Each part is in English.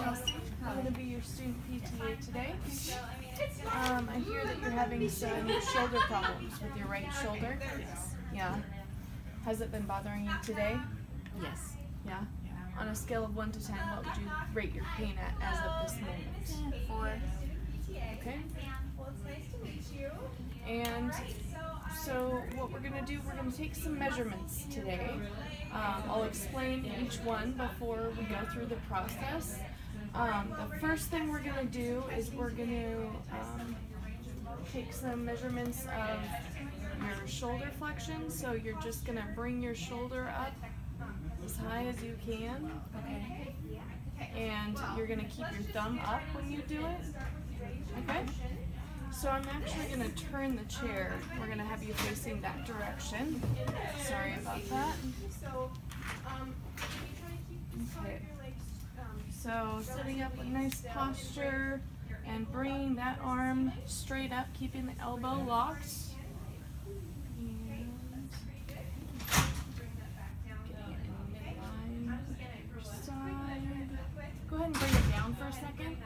Kelsey. I'm going to be your student PTA today. I hear that you're having some shoulder problems with your right shoulder. Yes. Yeah. Has it been bothering you today? Yes. Yeah. On a scale of 1 to 10, what would you rate your pain at as of this moment? 4. Okay. And so what we're going to do, we're going to take some measurements today. I'll explain each one before we go through the process. The first thing we're going to do is we're going to take some measurements of your shoulder flexion. So you're just going to bring your shoulder up as high as you can. Okay. And you're going to keep your thumb up when you do it. Okay? So I'm actually going to turn the chair. We're going to have you facing that direction. Sorry about that. Okay. So sitting up with nice posture and bringing that arm straight up, keeping the elbow locked. And getting it in line with your side. Go ahead and bring it down for a second.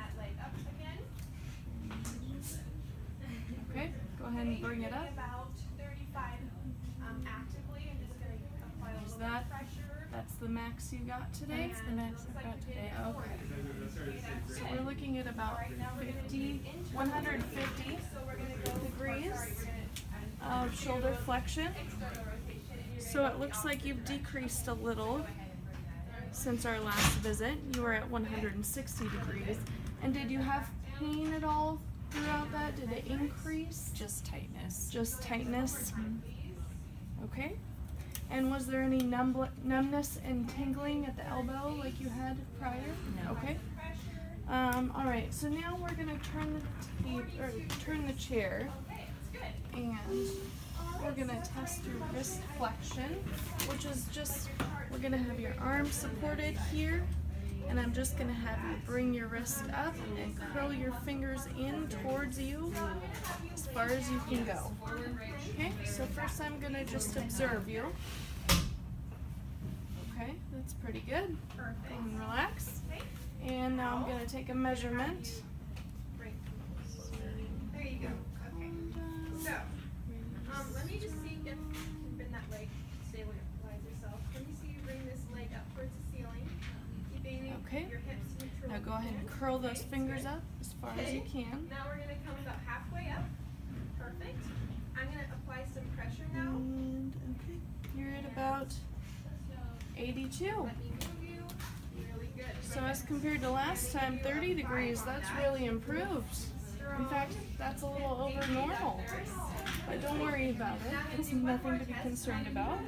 Okay, go ahead and bring it up. There's that. That's the max you got today? That's the max I've got today. Okay. So we're looking at about 150 degrees of shoulder flexion. So it looks like you've decreased a little since our last visit. You were at 160 degrees. And did you have pain at all throughout that? Did it increase? Just tightness. Just tightness? Okay. And was there any numbness and tingling at the elbow like you had prior? No. Okay. All right. So now we're gonna turn the chair, and we're gonna test your wrist flexion, which is just we're gonna have your arm supported here, and I'm just gonna have you bring your wrist up and curl your fingers in towards you as far as you can go. Okay. So first I'm gonna just observe you. Okay, that's pretty good. And relax. And now I'm going to take a measurement. There you go. Okay. So, let me just see if you can bend that leg, stabilize yourself. Let me see you bring this leg up towards the ceiling, keeping your hips neutral. Now go ahead and curl those fingers up as far as you can. Now we're going to come about halfway up. Perfect. I'm going to apply some pressure now. And okay, you're at about 82. Let me move you. Really good. So as compared to last time, 30 degrees, that's really improved. In fact, that's a little over normal. But don't worry about it. It's nothing to be concerned about.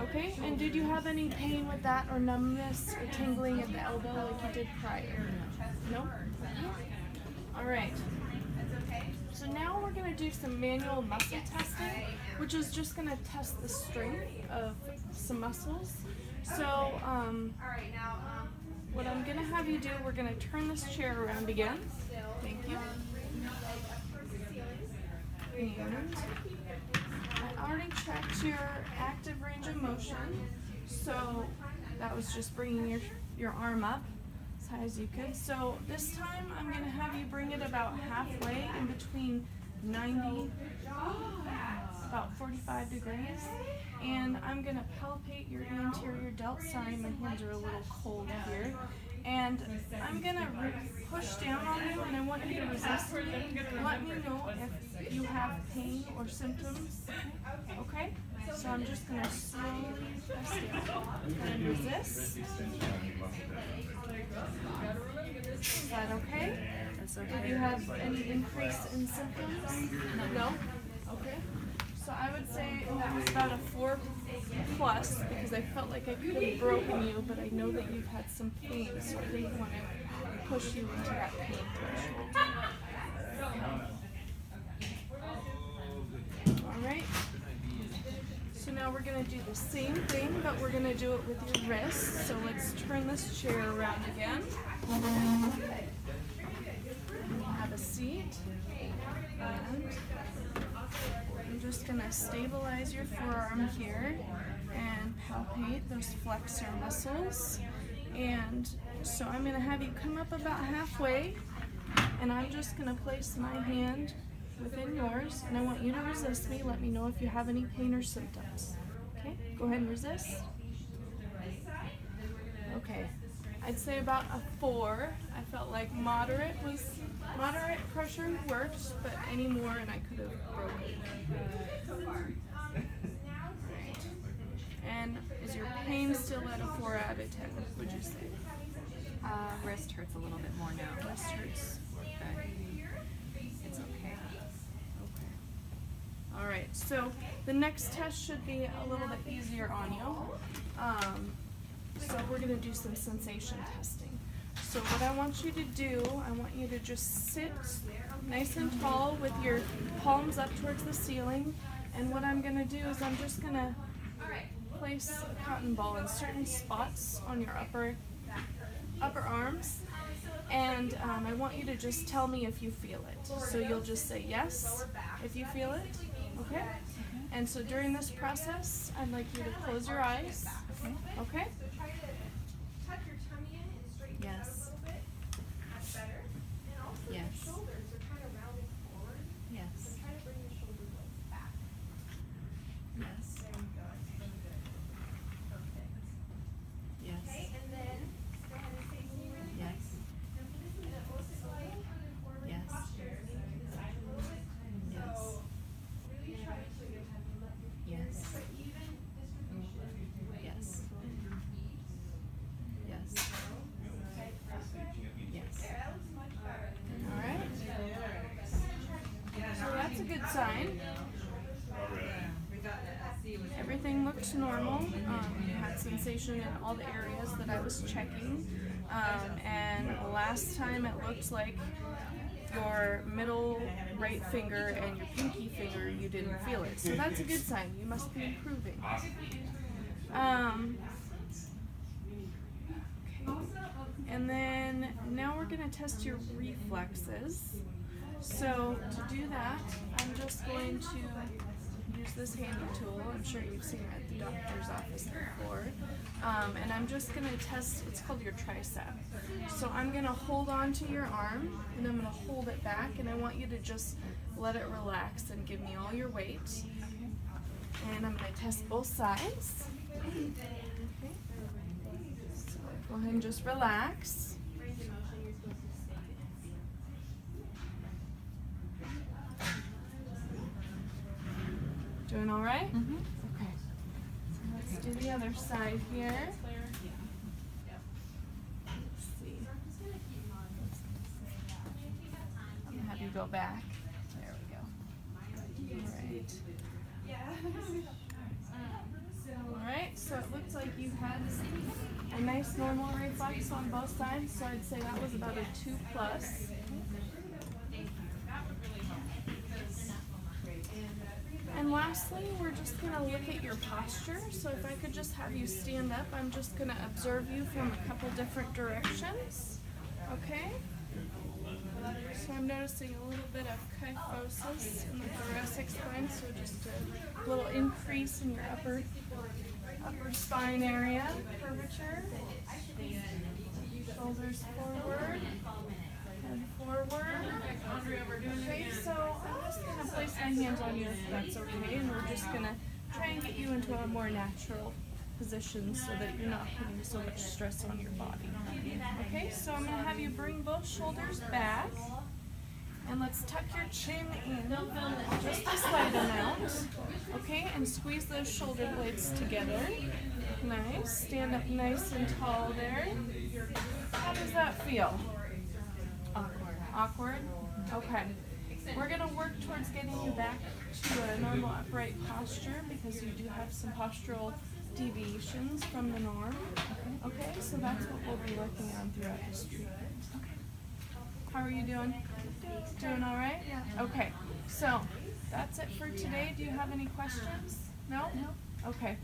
Okay, and did you have any pain with that or numbness or tingling at the elbow like you did prior? No? All right. So now we're going to do some manual muscle testing, which is just going to test the strength of some muscles. So what I'm going to have you do, we're going to turn this chair around again. Thank you. And I already checked your active range of motion. So that was just bringing your arm up as high as you could. So this time I'm going to have you bring it about halfway in between 90, about 45 degrees. And I'm going to palpate your anterior delt. Sorry, my hands are a little cold here. And I'm going to push down on you, and I want you to resist me. Let me know if you have pain or symptoms. Okay? So I'm just going to slowly press down and resist. Is that okay? That's okay. Did you have any increase in symptoms? No? Okay. So I would say that was about a 4+ because I felt like I could have broken you, but I know that you've had some pain, so I didn't want to push you into that pain threshold. Alright. So now we're going to do the same thing, but we're going to do it with your wrist. So let's turn this chair around again. Have a seat. And I'm just going to stabilize your forearm here and palpate those flexor muscles. And so I'm gonna have you come up about halfway, and I'm just gonna place my hand within yours, and I want you to resist me. Let me know if you have any pain or symptoms. Okay, go ahead and resist. Okay, I'd say about a 4. I felt like moderate pressure worked, but any more and I could have broken. And is your pain still at a 4 out of 10, would you say? Wrist hurts a little bit more now. Wrist hurts. But it's okay. Okay. All right, so the next test should be a little bit easier on you. So we're gonna do some sensation testing. So what I want you to do, I want you to just sit nice and tall with your palms up towards the ceiling. And what I'm gonna do is I'm just gonna place a cotton ball in certain spots on your upper arms. And I want you to just tell me if you feel it. So you'll just say yes if you feel it, okay? And so during this process, I'd like you to close your eyes, okay? Yes. Yes. Yes. Yes. Yes. Okay, and then go ahead and say to me really quick. Yes. And then close it slowly. Yes. Posture. Maybe to the side a little bit. Yes. So really try to let your Yes. put even distribution of weight. Yes. Yes. Okay, perfect. Yes. That looks much better. All right. So that's a good sign. Everything looked normal. You had sensation in all the areas that I was checking. And last time it looked like your middle right finger and your pinky finger, you didn't feel it. So that's a good sign. You must be improving. Okay. And then now we're going to test your reflexes. So to do that, I'm just going to use this handy tool. I'm sure you've seen it at the doctor's office before. And I'm just going to test, it's called your tricep. So I'm going to hold on to your arm, and I'm going to hold it back, and I want you to just let it relax and give me all your weight. And I'm going to test both sides. Okay. So go ahead and just relax. Doing all right? Mm-hmm. Okay. So let's do the other side here. Let's see. I'm gonna have you go back. There we go. All right. So it looks like you had a nice normal reflex on both sides. So I'd say that was about a 2+. And lastly, we're just going to look at your posture. So if I could just have you stand up, I'm just going to observe you from a couple different directions. Okay? So I'm noticing a little bit of kyphosis in the thoracic spine, so just a little increase in your upper spine area, curvature. Shoulders forward. And forward. Okay, so I'm just going to place my hands on you if that's okay, and we're just going to try and get you into a more natural position so that you're not putting so much stress on your body. Okay, so I'm going to have you bring both shoulders back, and let's tuck your chin in just a slight amount. Okay, and squeeze those shoulder blades together. Nice. Stand up nice and tall there. How does that feel? Awkward? Okay. We're going to work towards getting you back to a normal upright posture because you do have some postural deviations from the norm. Okay, so that's what we'll be working on throughout this treatment. How are you doing? Doing all right? Yeah. Okay, so that's it for today. Do you have any questions? No? No. Okay.